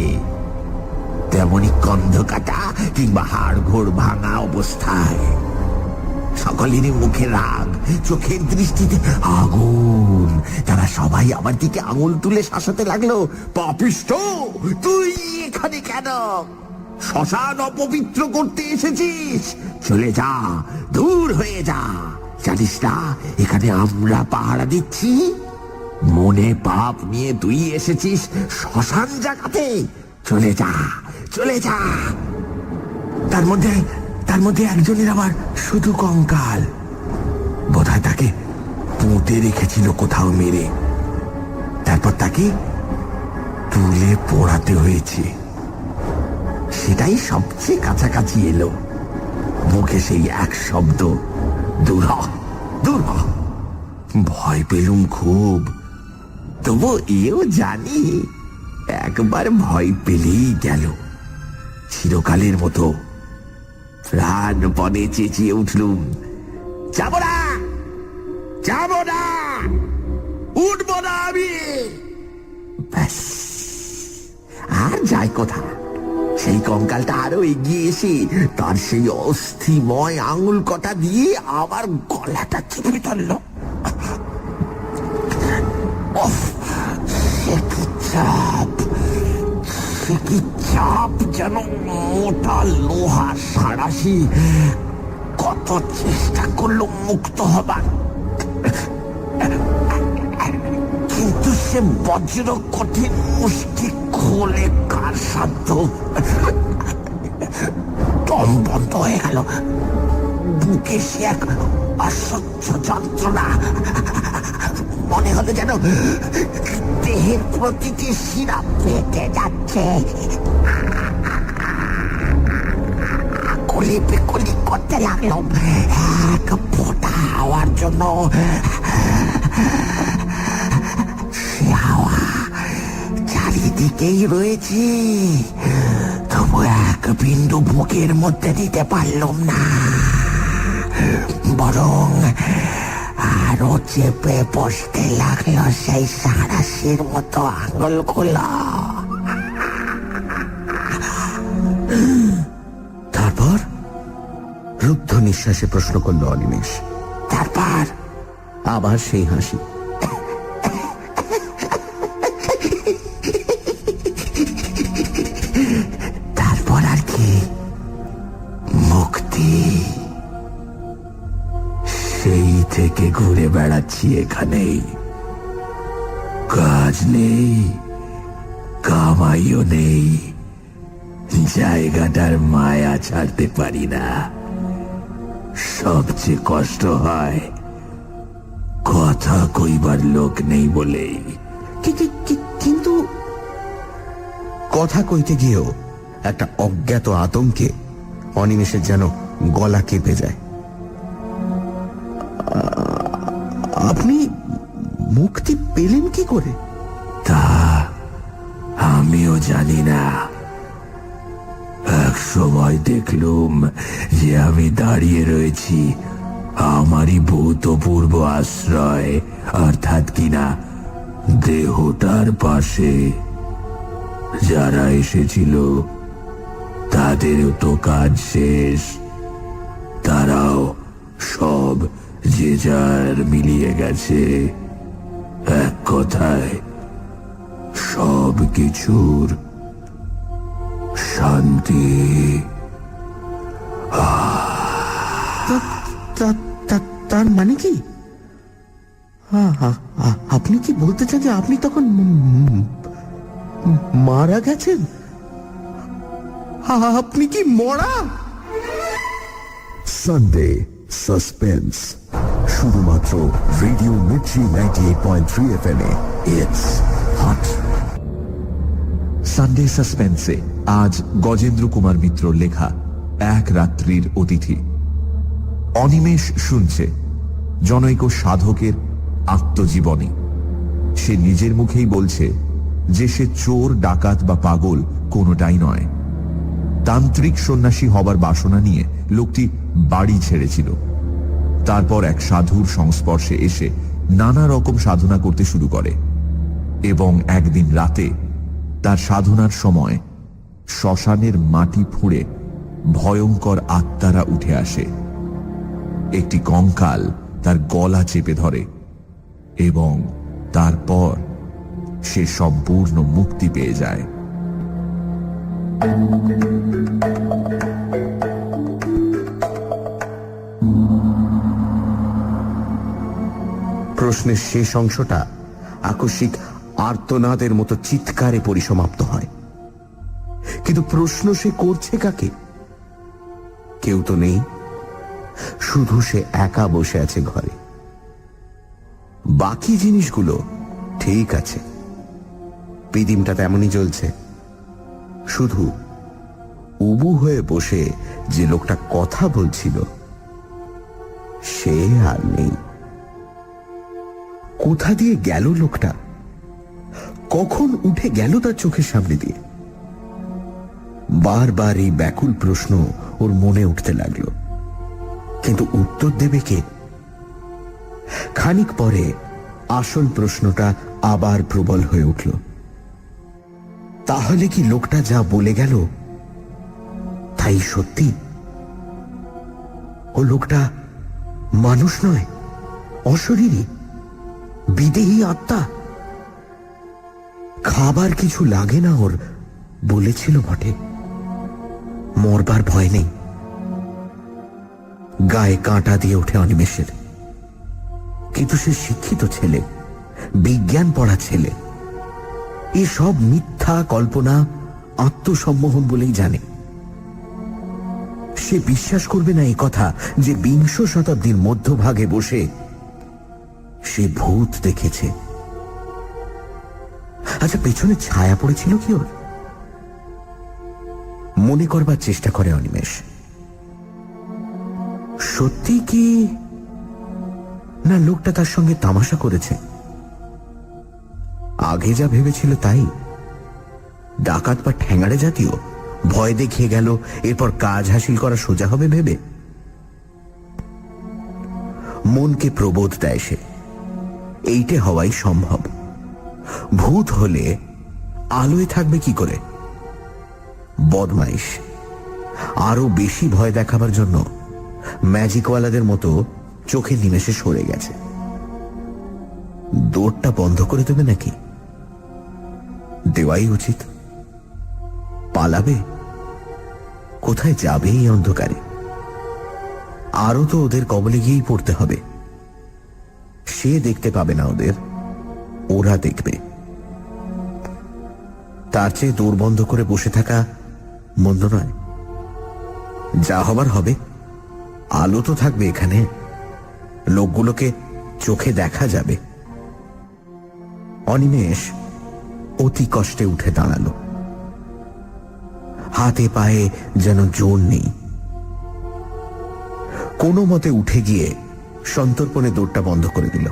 তেমনি কন্ধকাটা কিংবা হাড় ঘোড় ভাঙা অবস্থায়। সকলেরই মুখে রাগ, চোখের দৃষ্টিতে আগুন। তারা সবাই আমার দিকে আঙুল তুলে শাসাতে লাগলো, পাপিষ্ঠ, তুই এখানে কেন? শ্মশান অপবিত্র করতে এসেছিস? চলে যা, দূর হয়ে যা। জানিস না এখানে আমরা পাহারা দিচ্ছি? মনে পাপ নিয়ে তুই এসেছিস শ্মশান জাগাতে? চলে যা, চলে যা। তার মধ্যে একজনের আবার শুধু কঙ্কাল। বোধহয় তাকে পুঁতে রেখেছিল কোথাও মেরে, তারপর তাকে তুলে পোড়াতে হয়েছে। সেটাই সবচেয়ে কাছাকাছি এলো। মুখে সেই এক শব্দ, দূর হ, দূর হ। ভয় পেলুম খুব, তবু এও জানি একবার ভয় পেলেই গেল। চিরকালের মতো প্রাণপণে চেঁচিয়ে উঠলুম, যাব না, যাব না, উঠব না আমি। ব্যাস, আর যাই কথা। সেই কঙ্কালটা আরো এগিয়ে এসে তার সেই অস্থিময় আঙুল কটা দিয়ে আবার গলাটা চেপে ধরল। সে কি চাপ, সে কি চাপ, যেন মোটা লোহা সাঁড়াশি। কত চেষ্টা করলো মুক্ত হবার, কিন্তু সে বজ্র কঠিন মুষ্টি খোলে কার সাধ্য? দম বন্ধ হয়ে গেল। বুকে সে এক অসহ্য যন্ত্রণা। মনে হলো যেন দেহের প্রতিটি শিরা পেটে যাচ্ছে। কলি বিকলি করতে লাগলো এক ফোঁটা হাওয়ার জন্য। সে হাওয়া চারিদিকেই রয়েছে, তবু এক বিন্দু বুকের মধ্যে দিতে পারলাম না, বরং আরো চেপে বসতে লাগলো সেই সাঁড়াশির মতো আঙুলগুলো। তারপর রুদ্ধ নিঃশ্বাসে প্রশ্ন করল অনিমেষ। তারপর আবার সেই হাসি। তারপর আর কি? মুক্তি। সেই থেকে ঘুরে বেড়াচ্ছি এখানেই। কাজ নেই, কামাইও নেই, জায়গাটার মায়া ছাড়তে পারি না। সবচেয়ে কষ্ট হয় কথা কইবার লোক নেই বলেই। কিন্তু কথা কইতে গিয়েও একটা অজ্ঞাত আতঙ্কে অনিমেষের যেন গলা কেঁপে যায়। আপনি মুক্তি পেলেন কি করে? তা আমিও জানি না। এক সময় দেখলুম যে আমি দাঁড়িয়ে রয়েছি আমারই ভূতপূর্ব আশ্রয়, অর্থাৎ কিনা দেহটার পাশে। যারা এসেছিল তাদেরও তো কাজ শেষ। তারাও সব যে যার মিলিয়ে গেছে। এক কথায় সব কিছুর শান্তি। তার মানে কি? আপনি কি বলতে চান যে আপনি তখন মারা গেছেন? আপনি কি মরা? সানডে সাসপেন্স, শুধুমাত্র রেডিও মির্চি 98.3 FM এ। It's hot. সানডে সাসপেন্সে আজ গজেন্দ্র কুমার মিত্র লেখা এক রাত্রির অতিথি। অনিমেষ শুনছে জনৈক সাধকের আত্মজীবনী। সে নিজের মুখেই বলছে যে সে চোর, ডাকাত বা পাগল কোনোটাই নয়। তান্ত্রিক সন্ন্যাসী হবার বাসনা নিয়ে লোকটি বাড়ি ছেড়েছিল। তারপর এক সাধুর সংস্পর্শে এসে নানা রকম সাধনা করতে শুরু করে এবং একদিন রাতে তার সাধনার সময় শ্মশানের মাটি ফুঁড়ে ভয়ঙ্কর আত্মারা উঠে আসে। একটি কঙ্কাল তার গলা চেপে ধরে এবং তারপর সে সম্পূর্ণ মুক্তি পেয়ে যায়। প্রশ্নের শেষ অংশটা আকস্মিক আর্তনাদের মতো চিৎকারে পরিসমাপ্ত হয়। কিন্তু প্রশ্ন সে করছে কাকে? কেউ তো নেই, শুধু সে একা বসে আছে ঘরে। বাকি জিনিসগুলো ঠিক আছে, পিদিমটা তেমনই চলছে, শুধু উবু হয়ে বসে যে লোকটা কথা বলছিল সে আর নেই। কোথা দিয়ে গেল লোকটা? কখন উঠে গেল তার চোখের সামনে দিয়ে? বারবার এই ব্যাকুল প্রশ্ন ওর মনে উঠতে লাগলো, কিন্তু উত্তর দেবে কে? খানিক পরে আসল প্রশ্নটা আবার প্রবল হয়ে উঠল। তাহলে কি লোকটা যা বলে গেল তাই সত্যি? ও লোকটা মানুষ নয়, অশরীরী, বিদেহী আত্মা। খাবার কিছু লাগে না ওর, বলেছিল বটে। মরবার ভয় নেই। গায়ে কাঁটা দিয়ে ওঠে অনিমেষের। কিন্তু সে শিক্ষিত ছেলে, বিজ্ঞান পড়া ছেলে। এসব মিথ্যা কল্পনা, আত্মসম্মোহন বলেই জানে। সে বিশ্বাস করবে না এই কথা যে বিংশ শতাব্দীর মধ্যভাগে বসে সে ভূত দেখেছে। আচ্ছা, পেছনে ছায়া পড়েছিল কি ওর? মনে করবার চেষ্টা করে অনিমেষ। সত্যি কি না লোকটা তার সঙ্গে তামাশা করেছে? আগে যা ভেবেছিল তাই? ডাকাত বা ঠ্যাঙাড়ে জাতীয়, ভয় দেখিয়ে গেল, এরপর কাজ হাসিল করা সোজা হবে ভেবে? মনকে প্রবোধ দেয় সে, এইটে হওয়াই সম্ভব। ভূত হলে আলোয় থাকবে কি করে? বদমাইশ আরো বেশি ভয় দেখাবার জন্য ম্যাজিকওয়ালাদের মতো চোখে নিমেষে সরে গেছে। দৌড়টা বন্ধ করে দেবে নাকি? দেওয়াই উচিত। পালাবে? কোথায় যাবে এই অন্ধকারে? আরো তো ওদের কবলে গিয়েই পড়তে হবে। সে দেখতে পাবে না ওদের, ওরা দেখবে। তার চেয়ে দৌড় বন্ধ করে বসে থাকা মন্দ নয়। যা হবার হবে। আলো তো থাকবে এখানে, লোকগুলোকে চোখে দেখা যাবে। অনিমেষ অতি কষ্টে উঠে দাঁড়ালো। হাতে পায়ে যেন জোর নেই। কোনো মতে উঠে গিয়ে সন্তর্পণে দৌড়টা বন্ধ করে দিল।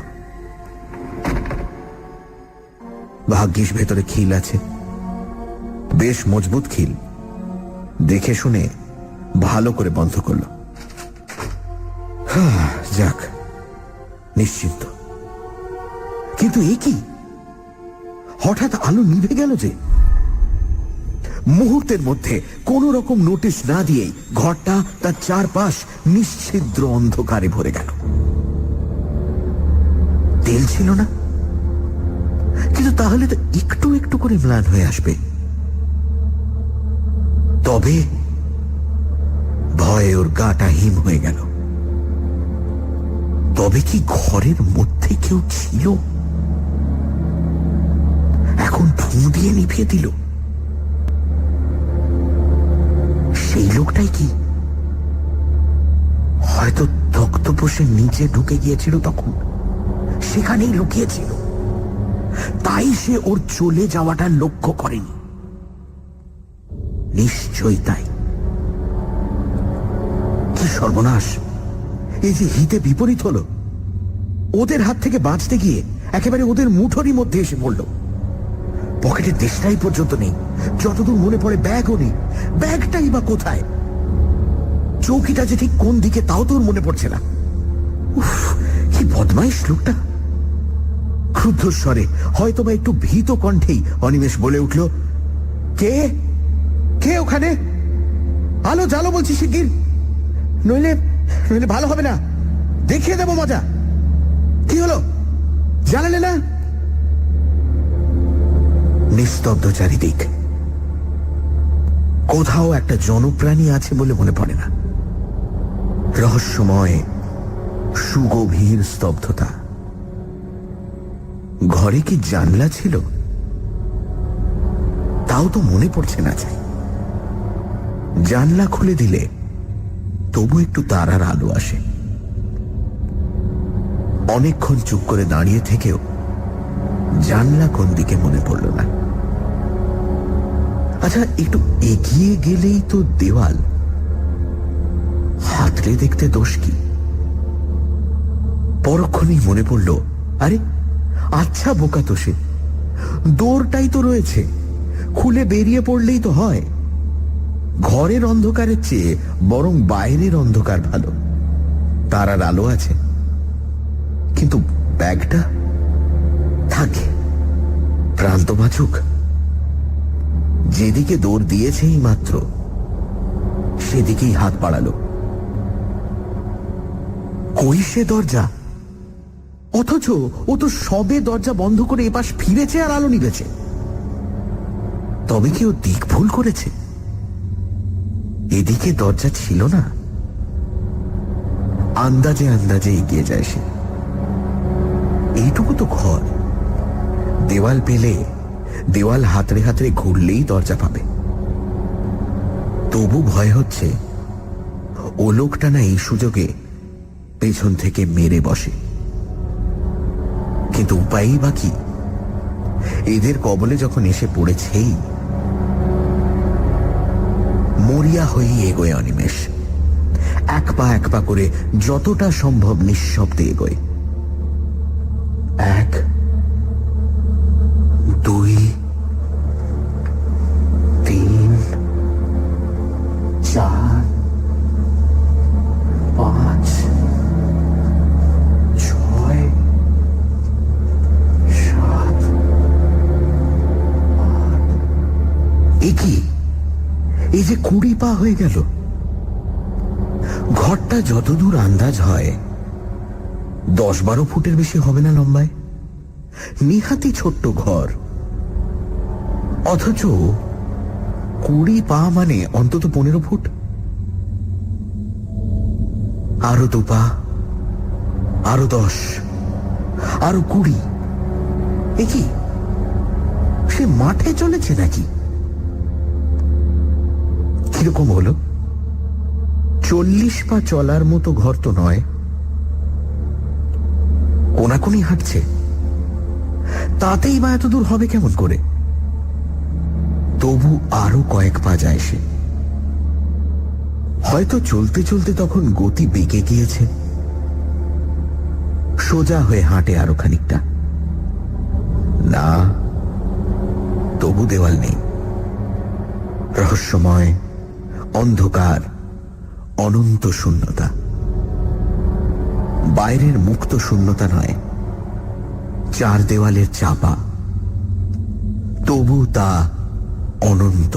ভাগ্যিস ভেতরে খিল আছে, বেশ মজবুত খিল। দেখে শুনে ভালো করে বন্ধ করল। যাক, নিশ্চিন্ত। কিন্তু এ কি? হঠাৎ আলো নিভে গেল যে। মুহূর্তের মধ্যে কোন রকম নোটিশ না দিয়েই ঘরটা তার চারপাশ নিশ্ছিদ্র অন্ধকারে ভরে গেল। তেল ছিল না, কিন্তু তাহলে তো একটু একটু করে ম্লান হয়ে আসবে। তবে ভয়ে ওর গাটা হিম হয়ে গেল। তবে কি ঘরের মধ্যে কেউ ছিল? এখন ফু দিয়ে নিভিয়ে দিল। সেই লোকটাই কি? হয়তো তক্তপোষের নিচে ঢুকে গিয়েছিল, তখন সেখানেই লুকিয়েছিল। তাই সে ওর চলে যাওয়াটা লক্ষ্য করেনি। নিশ্চয়ই তাই। কি সর্বনাশ! এই যে হিতে বিপরীত হলো। ওদের হাত থেকে বাঁচতে গিয়ে একেবারে ওদের মুঠোরই মধ্যে এসে পড়ল। পকেটের দেশটাই পর্যন্ত নেই, যতদূর মনে পড়ে ব্যাগও নেই। ব্যাগটাই বা কোথায়? চৌকিটা যে ঠিক কোন দিকে তাও তোর মনে পড়ছে না। উফ, কি বদমাইশ লোকটা। ক্রুদ্ধ স্বরে, হয়তো বা একটু ভীত কণ্ঠেই অনিমেষ বলে উঠল, কে কে ওখানে? আলো জ্বালো বলছি শিগগির, নইলে নইলে ভালো হবে না, দেখিয়ে দেবো মজা। কি হলো, জানালে না? নিস্তব্ধ চারিদিক, কোথাও একটা জনপ্রাণী আছে বলে মনে পড়ে না। রহস্যময় সুগভীর স্তব্ধতা। ঘরে কি জানলা ছিল? তাও তো মনে পড়ছে না। চাই জানলা খুলে দিলে তবু একটু তারার আলো আসে। অনেকক্ষণ চুপ করে দাঁড়িয়ে থেকেও জানলা কোন দিকে মনে পড়ল না। আচ্ছা, একটু এগিয়ে গেলেই তো দেওয়াল, হাতড়ে দেখতে দোষ কি? পরক্ষণেই মনে পড়ল, আরে আচ্ছা বোকা তো সে, দৌড়টাই তো রয়েছে, খুলে বেরিয়ে পড়লেই তো হয়। ঘরের অন্ধকারের চেয়ে বরং বাইরের অন্ধকার ভালো, তারার আলো আছে। কিন্তু ব্যাগটা থাকে, প্রান্ত বাঁচুক। যেদিকে দৌড় দিয়েছেই মাত্র সেদিকেই হাত বাড়ালো। কই সে দরজা? অথচ ও তো সবে দরজা বন্ধ করে এপাশ ফিরেছে আর আলো নিবেছে। তবে কি ও দিক ভুল করেছে? এদিকে দরজা ছিল না। আন্দাজে আন্দাজে এগিয়ে যায় সে। এইটুকু তো ঘর, দেওয়াল পেলে দেওয়াল হাতড়ে হাতড়ে ঘুরলেই দরজা পাবে। তবু ভয় হচ্ছে ও লোকটা না এই সুযোগে পেছন থেকে মেরে বসে। কিন্তু উপায়ই বা কি? এদের কবলে যখন এসে পড়েছেই, মরিয়া হয়েই এগোয় অনিমেষ। এক পা করে যতটা সম্ভব নিঃশব্দে এগোয়। 1 2 3 4 5 6 7 8। এই যে 20 পা হয়ে গেল। ঘরটা যতদূর আন্দাজ হয় 10-12 ফুটের বেশি হবে না লম্বায়। নিহাতি ছোট্ট ঘর, অথচ 20 পা মানে অন্তত 15 ফুট। আরো 2 পা, আরো 10, আরো 20। এ কি, সে মাঠে চলেছে নাকি? কিরকম হলো? 40 পা চলার মতো ঘর তো নয়। কোনাকুনি হাঁটছে, তাতেই বা এত দূর হবে কেমন করে? তবু আরো কয়েক পা যায় সে। হয়তো চলতে চলতে তখন গতি বেঁকে গিয়েছে। সোজা হয়ে হাঁটে আরো খানিকটা। না, তবু দেওয়াল নেই। রহস্যময় অন্ধকার, অনন্ত শূন্যতা। বাইরের মুক্ত শূন্যতা নয়, 4 দেওয়ালের চাপা। তবু তা অনন্ত।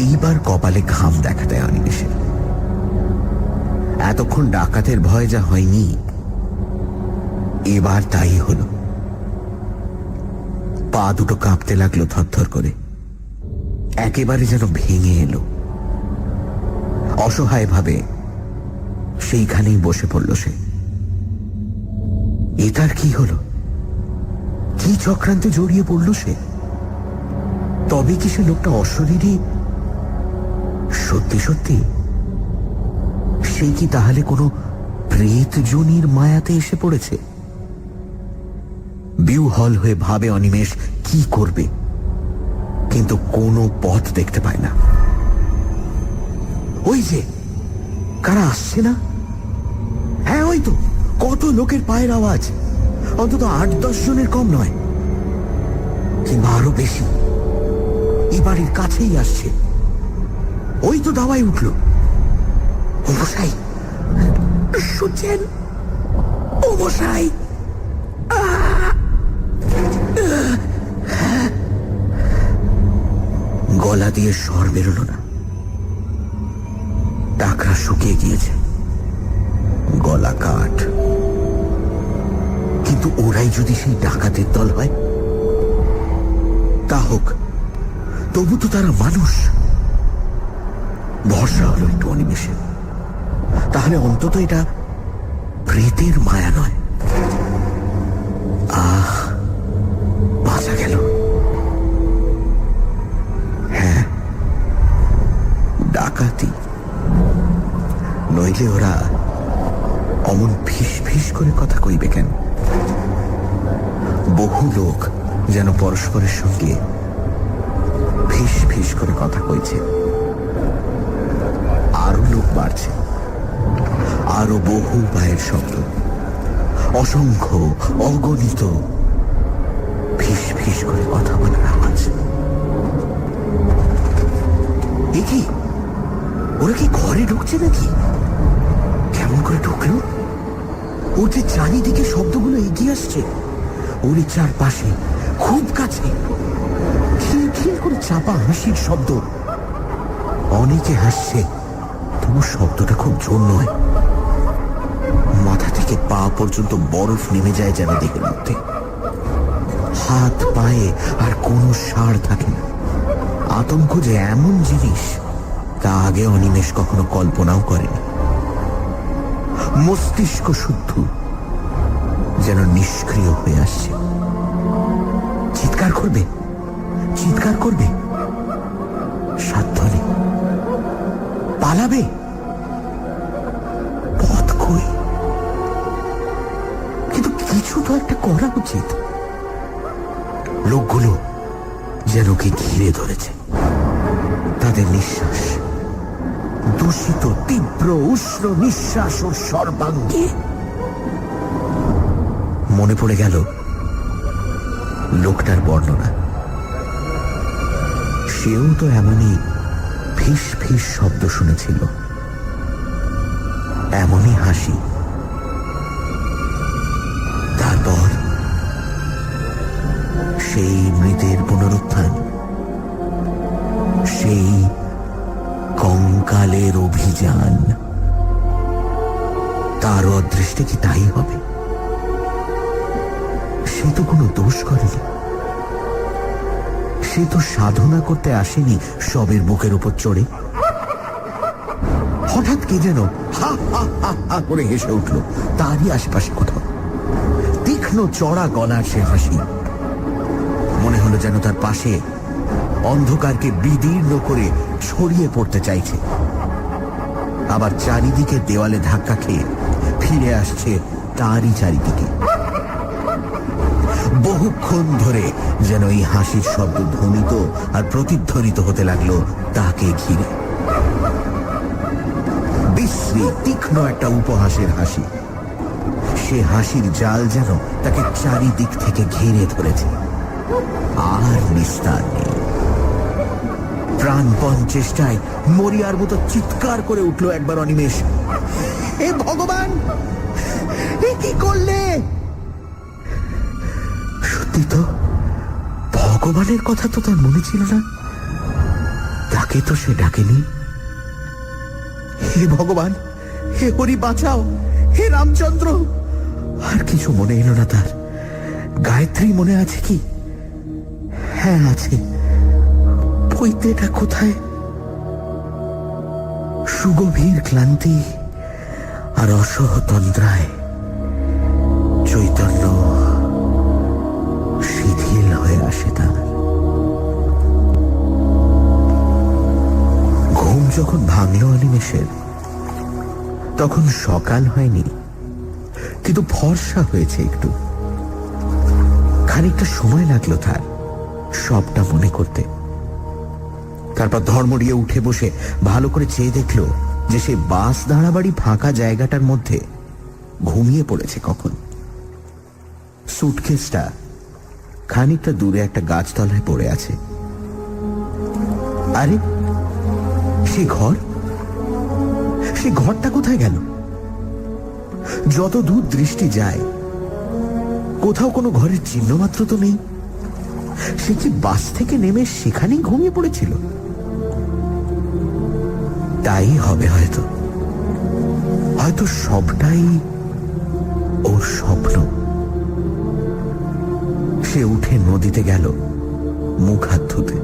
এইবার কপালে ঘাম দেখা দেয় অনিমেষের। এতক্ষণ ডাকাতের ভয় যা হয়নি, এবার তাই হলো। পা দুটো কাঁপতে লাগলো থরথর করে, একেবারে যেন ভেঙে এলো। অসহায় ভাবে সেইখানেই বসে পড়ল সে। এটার কি হলো? কি চক্রান্তে জড়িয়ে পড়ল সে? তবে কি সে লোকটা অশরীরী? সত্যি সত্যি সে কি তাহলে কোনো প্রেত যোনির মায়াতে এসে পড়েছে? বিহ্বল হয়ে ভাবে অনিমেষ কি করবে, কিন্তু কোনো পথ দেখতে পায় না। ওই যে কারা আসছে না? হ্যাঁ, ওই তো কত লোকের পায়ের আওয়াজ, অন্তত 8-10 জনের কম নয়। কিংবা আরো বেশি এই বাড়ির কাছেই আসছে। ওই তো দাওয়ায় উঠল। ও মশাই শুনছেন? ও মশাই! গলা দিয়ে স্বর বেরোলো না। টাকরা শুকিয়ে গিয়েছে, গলা কাঠ। কিন্তু ওরাই যদি সেই ডাকাতের দল হয়, তা হোক, তবু তো তারা মানুষ। ভরসা হলো একটু অনিমেষে। তাহলে অন্তত এটা প্রেতের মায়া নয়। আহ, বাঁচা গেল। হ্যাঁ, ডাকাতি নইলে ওরা অমন ফিস ফিস করে কথা কইবে কেন? বহু লোক যেন পরস্পরের সঙ্গে ফিস ফিস করে কথা কইছে। আরো লোক বাড়ছে, আরো বহু পায়ের শব্দ, অসংখ্য অগণিত ফিস ফিস করে কথা বলার আওয়াজ। এ কি? ওরা কি ঘরে ঢুকছে নাকি? কেমন করে ঢুকলো? ওর যে চারিদিকে শব্দগুলো এগিয়ে আসছে, ওর চারপাশে খুব কাছে খিলখিল করে চাপা হাসির শব্দ। অনেকে হাসছে, তবু শব্দটা খুব জোর নয়। মাথা থেকে পা পর্যন্ত বরফ নেমে যায় যেন দেহের মধ্যে। হাত পায়ে আর কোনো সাড় থাকে না। আতঙ্ক যে এমন জিনিস, তা আগে অনিমেষ কখনো কল্পনাও করেনি। মস্তিষ্ক শুদ্ধ যেন নিষ্ক্রিয় হয়ে আসছে। চিৎকার করবে, চিৎকার করবে, সাধ্য নেই। পালাবে, পথ কই? কিন্তু কিছু তো একটা করা উচিত। লোকগুলো যেন কি ঘিরে ধরেছে। তাদের নিঃশ্বাস, দূষিত তীব্র উষ্ণ নিঃশ্বাস ও সর্বাঙ্গে। মনে পড়ে গেল লোকটার বর্ণনা। সেও তো এমনই ফিস ফিস শব্দ শুনেছিল, এমনই হাসি। তারপর সেই মৃতের পুনরুত্থান, সেই কঙ্কালের অভিযান। তার অদৃষ্টে কি তাই হবে? সে তো কোনো দোষ করেনি। সে তো সাধনা করতে আসেনি সবের বুকের উপর চড়ে। হঠাৎ কে যেন হা হা হা হা করে হেসে উঠল তারই আশেপাশে কোথাও। তীক্ষ্ণ চড়া গলার সে হাসি। মনে হলো যেন তার পাশে অন্ধকারকে বিদীর্ণ করে ছড়িয়ে পড়তে চাইছে। আবার চারিদিকে দেওয়ালে ধাক্কা খেয়ে ফিরে আসছে তারই চারিদিকে। বহুক্ষণ ধরে যেন এই হাসির শব্দ ধ্বনিত আর প্রতিধ্বনিত হতে লাগলো তাকে ঘিরে। বিশ্রী তীক্ষ্ণ একটা উপহাসের হাসি। সে হাসির জাল যেন তাকে চারিদিক থেকে ঘিরে ধরেছে, আর নিস্তার নেই। প্রাণপণ চেষ্টায় মরিয়ার মতো চিৎকার করে উঠল একবার অনিমেষ, হে ভগবান, এ কি করলে? সত্যি তো, ভগবানের কথা তো তার মনে ছিল না। তাকে তো সে ডাকেনি। হে ভগবান, হে হরি বাঁচাও, হে রামচন্দ্র। আর কিছু মনে এলো না তার। গায়ত্রী মনে আছে কি? হ্যাঁ আছে। পৈতেটা কোথায়? সুগভীর ক্লান্তি আর অসহতন্দ্রায় চৈতন্য শিথিল হয়ে আসে তার। ঘুম যখন ভাঙল অনিমেষের, তখন সকাল হয়নি, কিন্তু ফর্সা হয়েছে একটু। খানিকটা সময় লাগলো তার সবটা মনে করতে। তারপর ধর্মড়িয়ে উঠে বসে ভালো করে চেয়ে দেখলো যে সে বাস দাঁড়াবাড়ি ফাঁকা জায়গাটার মধ্যে ঘুমিয়ে পড়েছে কখন। সুটকেসটা খানিকটা দূরে একটা গাছতলায় পড়ে আছে। আরে সেই ঘরটা কোথায় গেল? যত দূর দৃষ্টি যায় কোথাও কোনো ঘরের চিহ্ন মাত্র তো নেই। সে কি বাস থেকে নেমে সেখানেই ঘুমিয়ে পড়েছিল? তাই হবে হয়তো, হয়তো সবটাই ওর স্বপ্ন। সে উঠে নদীতে গেল মুখ হাত ধুতে।